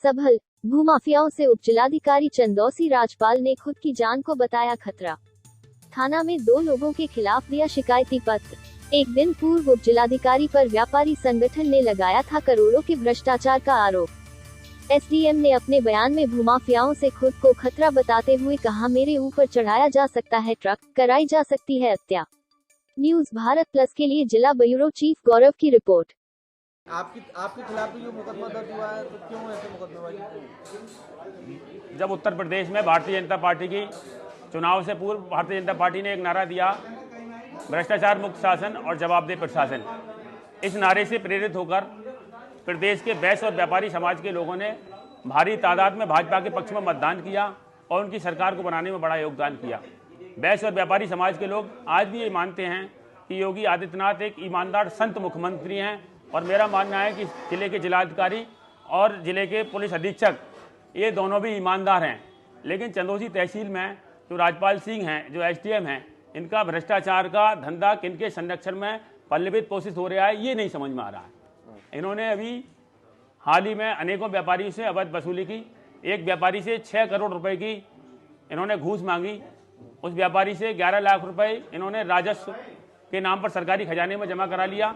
सबल, भूमाफियाओं से उपजिलाधिकारी चंदौसी राजपाल ने खुद की जान को बताया खतरा। थाना में 2 लोगों के खिलाफ दिया शिकायती पत्र। एक दिन पूर्व उपजिलाधिकारी पर व्यापारी संगठन ने लगाया था करोड़ों के भ्रष्टाचार का आरोप। एसडीएम ने अपने बयान में भूमाफियाओं से खुद को खतरा बताते हुए कहा, मेरे ऊपर चढ़ाया जा सकता है ट्रक, कराई जा सकती है हत्या। न्यूज़ भारत प्लस के लिए जिला ब्यूरो चीफ गौरव की रिपोर्ट। आपके खिलाफ भी जो मुकदमा दर्ज हुआ है, तो क्यों ऐसे मुकदमेबाजी? जब उत्तर प्रदेश में भारतीय जनता पार्टी की चुनाव से पूर्व भारतीय जनता पार्टी ने एक नारा दिया, भ्रष्टाचार मुक्त शासन और जवाबदेह प्रशासन। इस नारे से प्रेरित होकर प्रदेश के वैश्य और व्यापारी समाज के लोगों ने भारी तादाद में भाजपा के पक्ष में मतदान किया और उनकी सरकार को बनाने में बड़ा योगदान किया। वैश्य और व्यापारी समाज के लोग आज भी ये मानते हैं कि योगी आदित्यनाथ एक ईमानदार संत मुख्यमंत्री हैं और मेरा मानना है कि जिले के जिलाधिकारी और जिले के पुलिस अधीक्षक ये दोनों भी ईमानदार हैं। लेकिन चंदौसी तहसील में जो राजपाल सिंह हैं, जो एसडीएम हैं, इनका भ्रष्टाचार का धंधा किनके संरक्षण में पल्लवित पोषित हो रहा है, ये नहीं समझ में आ रहा है। इन्होंने अभी हाल ही में अनेकों व्यापारियों से अवैध वसूली की। एक व्यापारी से 6 करोड़ रुपए की इन्होंने घूस मांगी। उस व्यापारी से 11 लाख रुपए इन्होंने राजस्व के नाम पर सरकारी खजाने में जमा करा लिया।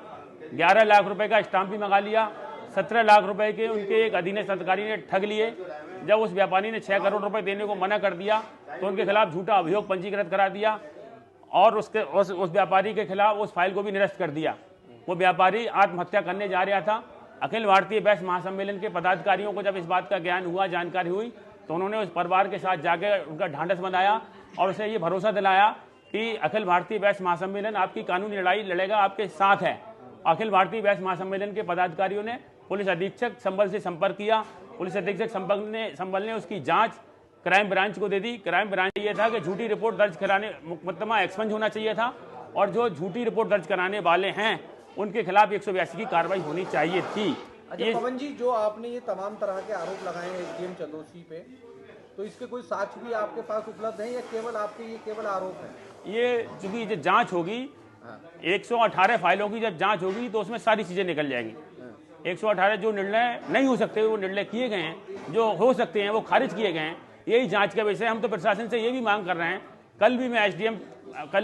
11 लाख रुपए का स्टाम्प भी मंगा लिया। 17 लाख रुपए के उनके एक अधीनस्थ अधिकारी ने ठग लिए। जब उस व्यापारी ने 6 करोड़ रुपए देने को मना कर दिया तो उनके खिलाफ झूठा अभियोग पंजीकृत करा दिया और उस व्यापारी के खिलाफ उस फाइल को भी निरस्त कर दिया। वो व्यापारी आत्महत्या करने जा रहा था। अखिल भारतीय वैश्य महासम्मेलन के पदाधिकारियों को जब इस बात का ज्ञान हुआ, जानकारी हुई, तो उन्होंने उस परिवार के साथ जाकर उनका ढांढस बंधाया और उसे ये भरोसा दिलाया कि अखिल भारतीय वैश्य महासम्मेलन आपकी कानूनी लड़ाई लड़ेगा, आपके साथ है। अखिल भारतीय वैश्य महासम्मेलन के पदाधिकारियों ने पुलिस अधीक्षक संबल से संपर्क किया। पुलिस अधीक्षक संबल ने उसकी जाँच क्राइम ब्रांच को दे दी। क्राइम ब्रांच ये था कि झूठी रिपोर्ट दर्ज कराने, मुकदमा एक्सपंज होना चाहिए था और जो झूठी रिपोर्ट दर्ज कराने वाले हैं उनके खिलाफ 182 की कार्रवाई होनी चाहिए थी। अच्छा पवन जी, जो आपने ये तमाम तरह के आरोप लगाए हैं एसडीएम चंदौसी पे, तो इसके कोई साक्ष्य भी आपके पास उपलब्ध हैं या केवल आपके ये केवल आरोप हैं? ये चूंकि जो जांच होगी, 118 फाइलों की जब जांच होगी तो उसमें सारी चीजें निकल जाएंगी। 118 जो निर्णय नहीं हो सकते वो निर्णय किए गए हैं, जो हो सकते हैं वो खारिज किए गए हैं। यही जांच का विषय। हम तो प्रशासन से ये भी मांग कर रहे हैं। कल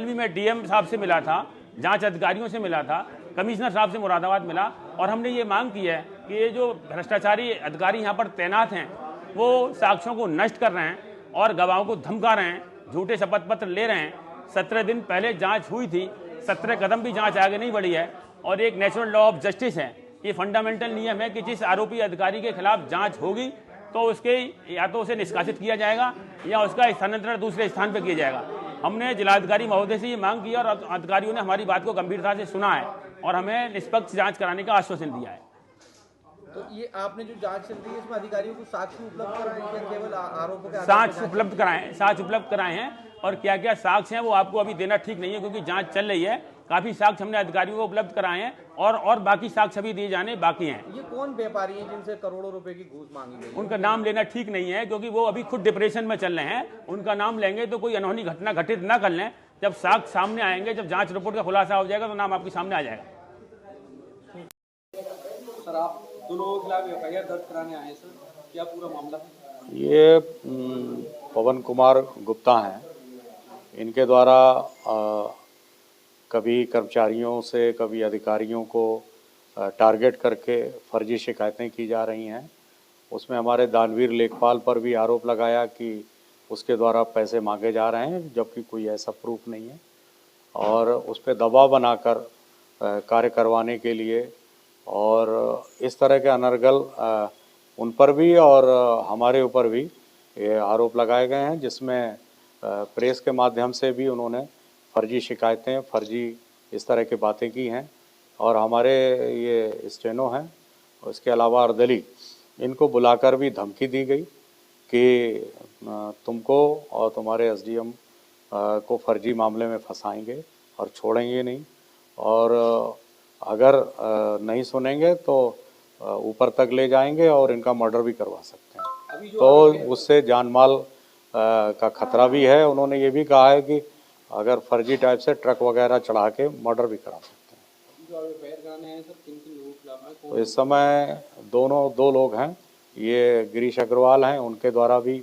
भी मैं डीएम साहब से मिला था, जांच अधिकारियों से मिला था, कमिश्नर साहब से मुरादाबाद मिला और हमने ये मांग की है कि ये जो भ्रष्टाचारी अधिकारी यहाँ पर तैनात हैं वो साक्ष्यों को नष्ट कर रहे हैं और गवाहों को धमका रहे हैं, झूठे शपथ पत्र ले रहे हैं। 17 दिन पहले जांच हुई थी, 17 कदम भी जांच आगे नहीं बढ़ी है और एक नेचुरल लॉ ऑफ जस्टिस है, ये फंडामेंटल नियम है कि जिस आरोपी अधिकारी के खिलाफ जाँच होगी तो उसके या तो उसे निष्कासित किया जाएगा या उसका स्थानांतरण दूसरे स्थान पर किया जाएगा। हमने जिलाधिकारी महोदय से ये मांग की और अधिकारियों ने हमारी बात को गंभीरता से सुना है और हमें निष्पक्ष जांच कराने का आश्वासन दिया है। तो ये आपने जो जांच चल रही है इसमें अधिकारियों को साक्ष्य उपलब्ध कराए हैं या केवल आरोपों के? साक्ष्य उपलब्ध कराए हैं और क्या क्या साक्ष्य हैं वो आपको अभी देना ठीक नहीं है क्योंकि जांच चल रही है। काफी साक्ष्य हमने अधिकारियों को उपलब्ध कराए हैं और बाकी साक्ष्य अभी दिए जाने बाकी हैं। ये कौन व्यापारी हैं जिनसे करोड़ों रुपए की घूस मांगी गई? उनका नाम लेना ठीक नहीं है क्योंकि वो अभी खुद डिप्रेशन में चल रहे हैं। उनका नाम लेंगे तो कोई अनहोनी घटना घटित न कर लें। जब साक्ष्य सामने आएंगे, जब जांच रिपोर्ट का खुलासा हो जाएगा तो नाम आपके सामने आ जाएगा। सर, आप 2 लोगों के खिलाफ एफआईआर दर्ज कराने आए हैं सर, क्या पूरा मामला है? ये पवन कुमार गुप्ता हैं। इनके द्वारा कभी कर्मचारियों से, कभी अधिकारियों को टारगेट करके फर्जी शिकायतें की जा रही हैं। उसमें हमारे दानवीर लेखपाल पर भी आरोप लगाया कि उसके द्वारा पैसे मांगे जा रहे हैं, जबकि कोई ऐसा प्रूफ नहीं है और उस पर दबाव बनाकर कार्य करवाने के लिए और इस तरह के अनर्गल उन पर भी और हमारे ऊपर भी ये आरोप लगाए गए हैं, जिसमें प्रेस के माध्यम से भी उन्होंने फर्जी शिकायतें, फर्जी इस तरह की बातें की हैं और हमारे ये स्टेनो हैं। उसके अलावा अर्दली, इनको बुलाकर भी धमकी दी गई कि तुमको और तुम्हारे एसडीएम को फर्जी मामले में फंसाएंगे और छोड़ेंगे नहीं और अगर नहीं सुनेंगे तो ऊपर तक ले जाएंगे और इनका मर्डर भी करवा सकते हैं। तो उससे जान माल का खतरा भी है। उन्होंने ये भी कहा है कि अगर फर्जी टाइप से ट्रक वगैरह चढ़ा के मर्डर भी करा सकते हैं। तो इस समय 2 लोग हैं। ये गिरीश अग्रवाल हैं, उनके द्वारा भी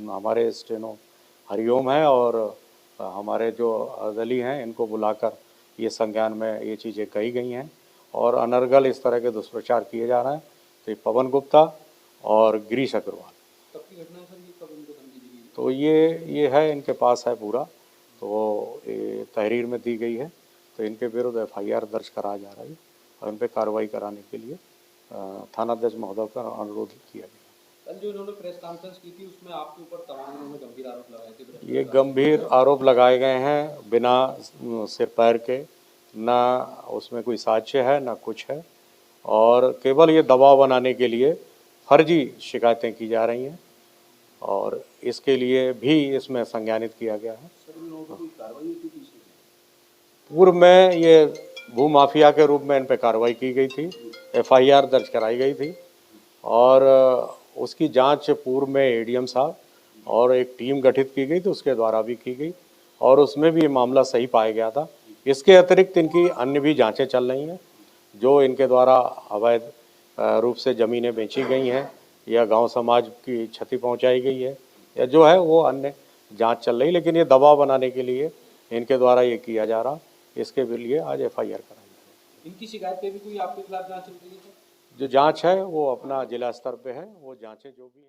हमारे स्टेनो हरिओम है और हमारे जो अर्दली हैं इनको बुलाकर ये संज्ञान में ये चीज़ें कही गई हैं और अनर्गल इस तरह के दुष्प्रचार किए जा रहे हैं। तो ये पवन गुप्ता और गिरीश अग्रवाल, तो ये है, इनके पास है पूरा, तो ये तहरीर में दी गई है, तो इनके विरुद्ध FIR दर्ज कराया जा रहा है और इन पर कार्रवाई कराने के लिए थानाध्यक्ष महोदय का अनुरोध किया गया। कल जो उन्होंने प्रेस कॉन्फ्रेंस की थी उसमें आपके ऊपर तमाम उन्होंने गंभीर आरोप लगाए थे। ये गंभीर आरोप लगाए गए हैं बिना सिर पैर के, ना उसमें कोई साक्ष्य है ना कुछ है, और केवल ये दबाव बनाने के लिए फर्जी शिकायतें की जा रही हैं और इसके लिए भी इसमें संज्ञानित किया गया है। पूर्व में ये भू माफिया के रूप में इन पर कार्रवाई की गई थी, FIR दर्ज कराई गई थी और उसकी जांच पूर्व में ADM साहब और एक टीम गठित की गई थी, उसके द्वारा भी की गई और उसमें भी ये मामला सही पाया गया था। इसके अतिरिक्त इनकी अन्य भी जांचें चल रही हैं, जो इनके द्वारा अवैध रूप से ज़मीनें बेची गई हैं या गांव समाज की क्षति पहुंचाई गई है या जो है वो अन्य जांच चल रही, लेकिन ये दबाव बनाने के लिए इनके द्वारा ये किया जा रहा, इसके लिए आज FIR कराई है। इनकी शिकायत पे भी कोई आपके खिलाफ जांच चल रही है? जो जांच है वो अपना जिला स्तर पे है, वो जांचें जो भी हैं।